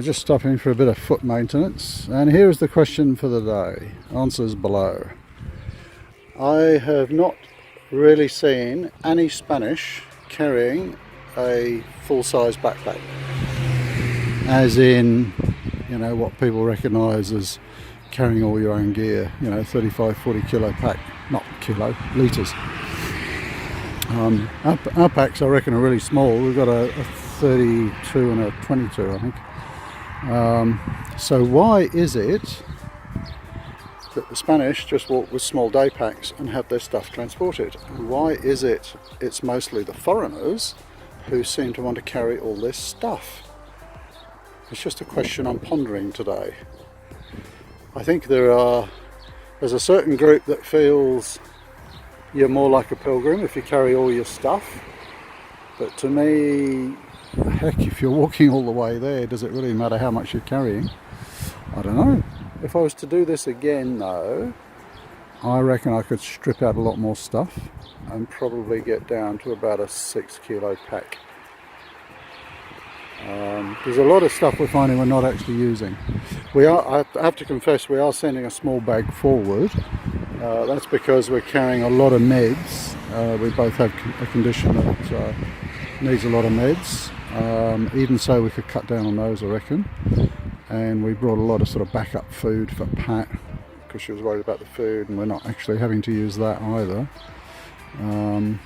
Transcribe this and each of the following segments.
we're just stopping for a bit of foot maintenance, and here is the question for the day. Answers below. I have not really seen any Spanish carrying a full-size backpack, as in, you know, what people recognise as carrying all your own gear, you know, 35-40 kilo pack, not kilo, litres. Our packs, I reckon, are really small. We've got a 32 and a 22, I think. So why is it that the Spanish just walk with small day packs and have their stuff transported? And why is it it's mostly the foreigners who seem to want to carry all this stuff? It's just a question I'm pondering today. I think there's a certain group that feels you're more like a pilgrim if you carry all your stuff, but to me, heck, if you're walking all the way there, does it really matter how much you're carrying? I don't know. If I was to do this again though, I reckon I could strip out a lot more stuff and probably get down to about a 6 kilo pack. There's a lot of stuff we're finding we're not actually using. I have to confess, we are sending a small bag forward. That's because we're carrying a lot of meds. We both have a condition that needs a lot of meds. Even so, we could cut down on those, I reckon. And we brought a lot of sort of backup food for Pat, because she was worried about the food, and we're not actually having to use that either. And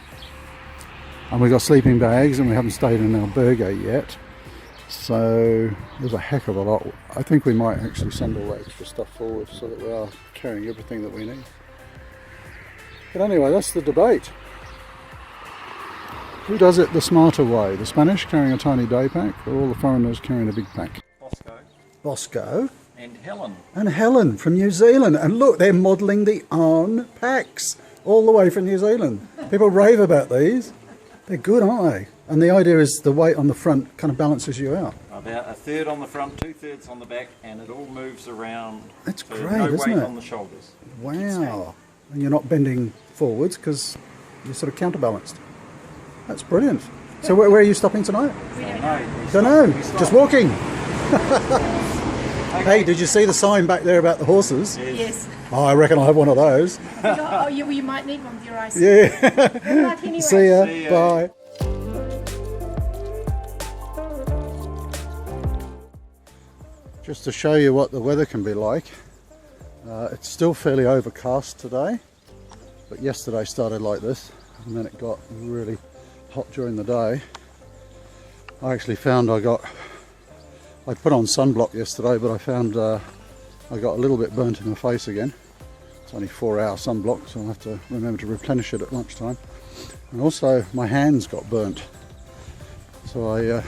we got sleeping bags, and we haven't stayed in albergue yet. So there's a heck of a lot. I think we might actually send all that extra stuff forward so that we are carrying everything that we need. But anyway, that's the debate. Who does it the smarter way? The Spanish carrying a tiny day pack, or all the foreigners carrying a big pack? Bosco. And Helen. And Helen from New Zealand. And look, they're modelling the Aarn Packs all the way from New Zealand. People rave about these. They're good, aren't they? And the idea is the weight on the front kind of balances you out. About a third on the front, 2/3 on the back, and it all moves around. That's so great, no isn't weight it? on the shoulders. Wow. And you're not bending forwards because you're sort of counterbalanced. That's brilliant. So where are you stopping tonight? Don't know. Just walking. Hey, did you see the sign back there about the horses? Yes. Oh, I reckon I'll have one of those. You might need one with your eyes. Yeah. Good luck anyway. See ya. See ya. Bye. Just to show you what the weather can be like, it's still fairly overcast today, but yesterday started like this, and then it got really hot during the day. I actually found I put on sunblock yesterday, but I found I got a little bit burnt in the face again. It's only 4-hour sunblock, so I'll have to remember to replenish it at lunchtime. And also my hands got burnt. So I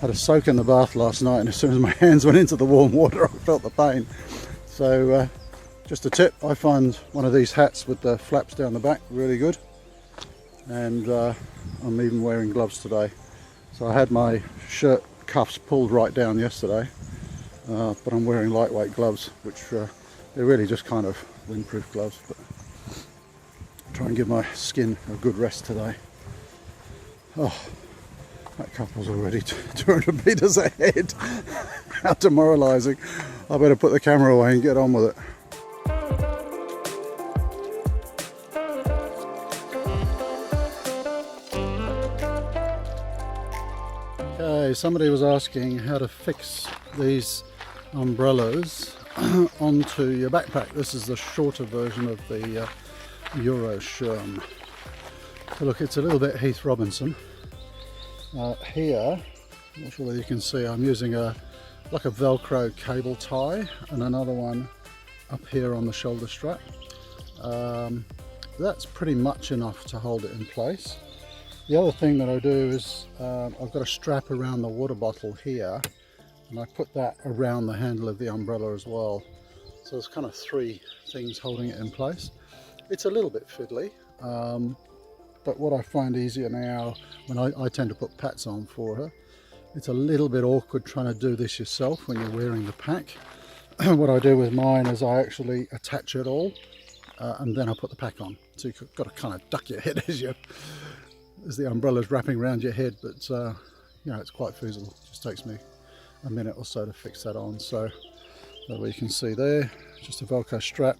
had a soak in the bath last night, and as soon as my hands went into the warm water, I felt the pain. So just a tip, I find one of these hats with the flaps down the back really good. And I'm even wearing gloves today. So I had my shirt cuffs pulled right down yesterday, but I'm wearing lightweight gloves, which they're really just kind of windproof gloves, but try and give my skin a good rest today. Oh, that couple's already 200 metres ahead. How demoralising. I better put the camera away and get on with it. Okay, somebody was asking how to fix these umbrellas onto your backpack. This is the shorter version of the Euro Schirm. So look, it's a little bit Heath Robinson. Here, I'm not sure whether you can see, I'm using like a Velcro cable tie and another one up here on the shoulder strap. That's pretty much enough to hold it in place. The other thing that I do is I've got a strap around the water bottle here, and I put that around the handle of the umbrella as well. So there's kind of 3 things holding it in place. It's a little bit fiddly, but what I find easier now, when I tend to put pads on for her, it's a little bit awkward trying to do this yourself when you're wearing the pack. What I do with mine is I actually attach it all and then I put the pack on. So you've got to kind of duck your head as the umbrella's wrapping around your head, but you know, it's quite feasible. It just takes me a minute or so to fix that on. So that we can see there, just a Velcro strap.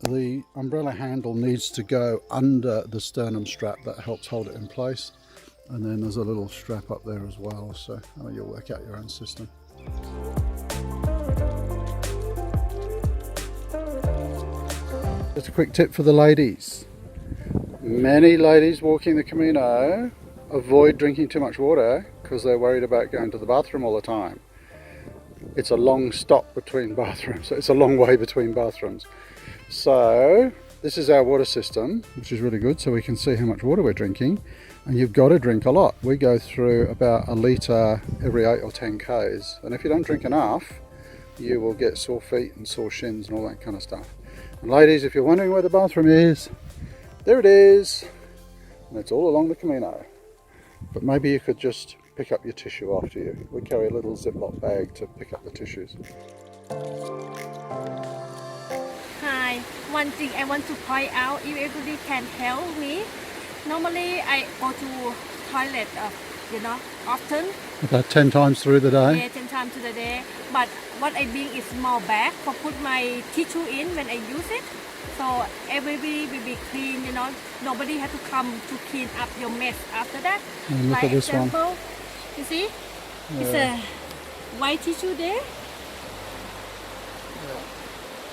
The umbrella handle needs to go under the sternum strap, that helps hold it in place. And then there's a little strap up there as well, so you'll work out your own system. Just a quick tip for the ladies. Many ladies walking the Camino avoid drinking too much water because they're worried about going to the bathroom all the time. It's a long stop between bathrooms, so it's a long way between bathrooms. So this is our water system, which is really good, so we can see how much water we're drinking. And you've got to drink a lot. We go through about a litre every 8 or 10 Ks, and if you don't drink enough, you will get sore feet and sore shins and all that kind of stuff. And ladies, if you're wondering where the bathroom is, there it is, and it's all along the Camino. But maybe you could just pick up your tissue after you. We carry a little Ziploc bag to pick up the tissues. Hi, one thing I want to point out, if everybody can help me. Normally I go to toilet, often. About 10 times through the day? Yeah, 10 times to the day. But what I bring is small bag for put my tissue in when I use it. So everybody will be clean, Nobody has to come to clean up your mess after that. And look like at this example, one. You see? It's a white tissue there.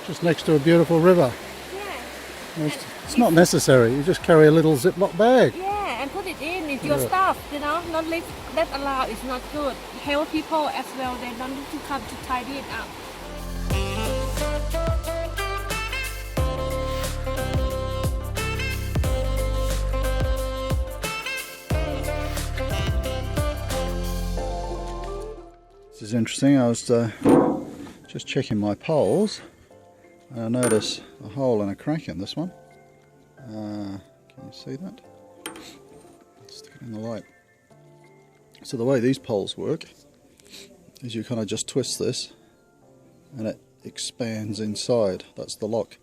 Just next to a beautiful river. Yeah. It's not necessary, you just carry a little Ziploc bag. Yeah, and put it in. It's your stuff, Not leave that allowed. It's not good. Help people as well. They don't need to come to tidy it up. This is interesting. I was just checking my poles, and I notice a hole and a crack in this one. Can you see that? Stick it in the light. So the way these poles work is you kind of just twist this and it expands inside. That's the lock.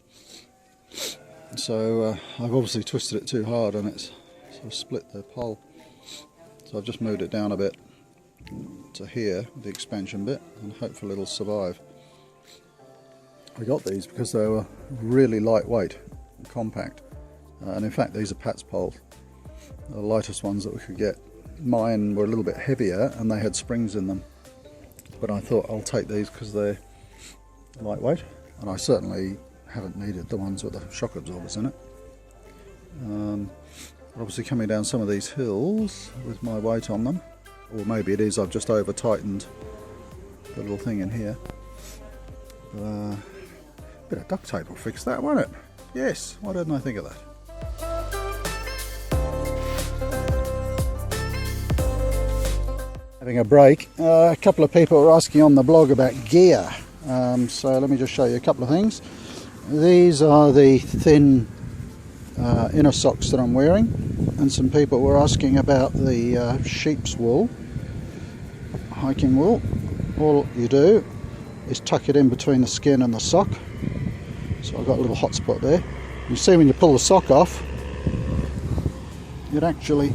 So I've obviously twisted it too hard and it's sort of split the pole. So I've just moved it down a bit to here, the expansion bit, and hopefully it'll survive. I got these because they were really lightweight and compact. And in fact, these are Pat's poles, the lightest ones that we could get. Mine were a little bit heavier and they had springs in them. But I thought I'll take these because they're lightweight. And I certainly haven't needed the ones with the shock absorbers in it. Obviously coming down some of these hills with my weight on them. Or maybe it is I've just over tightened the little thing in here. But a bit of duct tape will fix that, won't it? Yes, why didn't I think of that? Having a break. A couple of people were asking on the blog about gear. So let me just show you a couple of things. These are the thin inner socks that I'm wearing, and some people were asking about the sheep's wool, hiking wool. All you do is tuck it in between the skin and the sock. So I've got a little hot spot there. You see when you pull the sock off, it actually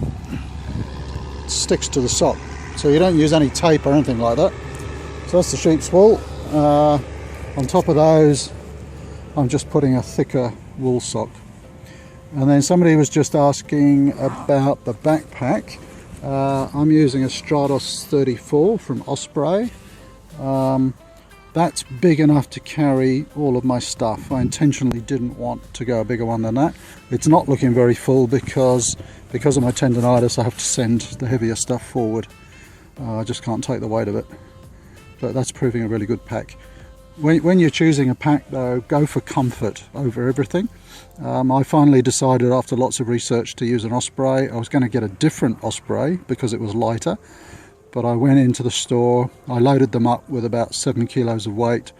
sticks to the sock. So you don't use any tape or anything like that. So that's the sheep's wool. On top of those, I'm just putting a thicker wool sock. And then somebody was just asking about the backpack. I'm using a Stratos 34 from Osprey. That's big enough to carry all of my stuff. I intentionally didn't want to go a bigger one than that. It's not looking very full because of my tendonitis. I have to send the heavier stuff forward. I just can't take the weight of it. But that's proving a really good pack. When you're choosing a pack though, go for comfort over everything. I finally decided after lots of research to use an Osprey. I was going to get a different Osprey because it was lighter. But I went into the store, I loaded them up with about 7 kilos of weight.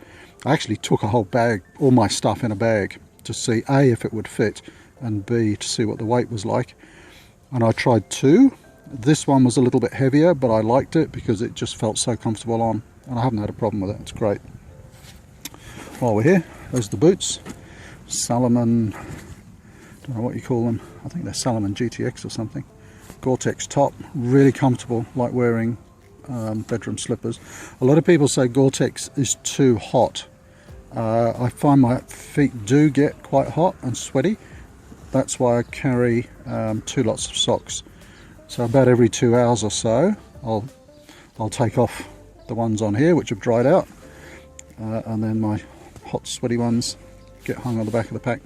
I actually took a whole bag, all my stuff in a bag, to see A, if it would fit, and B, to see what the weight was like. And I tried two. This one was a little bit heavier, but I liked it because it just felt so comfortable on. And I haven't had a problem with it, it's great. While we're here, those are the boots. Salomon, don't know what you call them. I think they're Salomon GTX or something. Gore-Tex top, really comfortable, like wearing bedroom slippers. A lot of people say Gore-Tex is too hot. I find my feet do get quite hot and sweaty. That's why I carry 2 lots of socks. So about every 2 hours or so, I'll take off the ones on here which have dried out, and then my hot sweaty ones get hung on the back of the pack.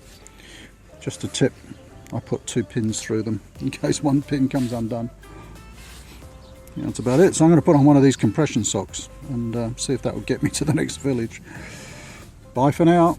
Just a tip, I put 2 pins through them in case one pin comes undone. Yeah, that's about it. So I'm going to put on one of these compression socks and see if that will get me to the next village. Bye for now.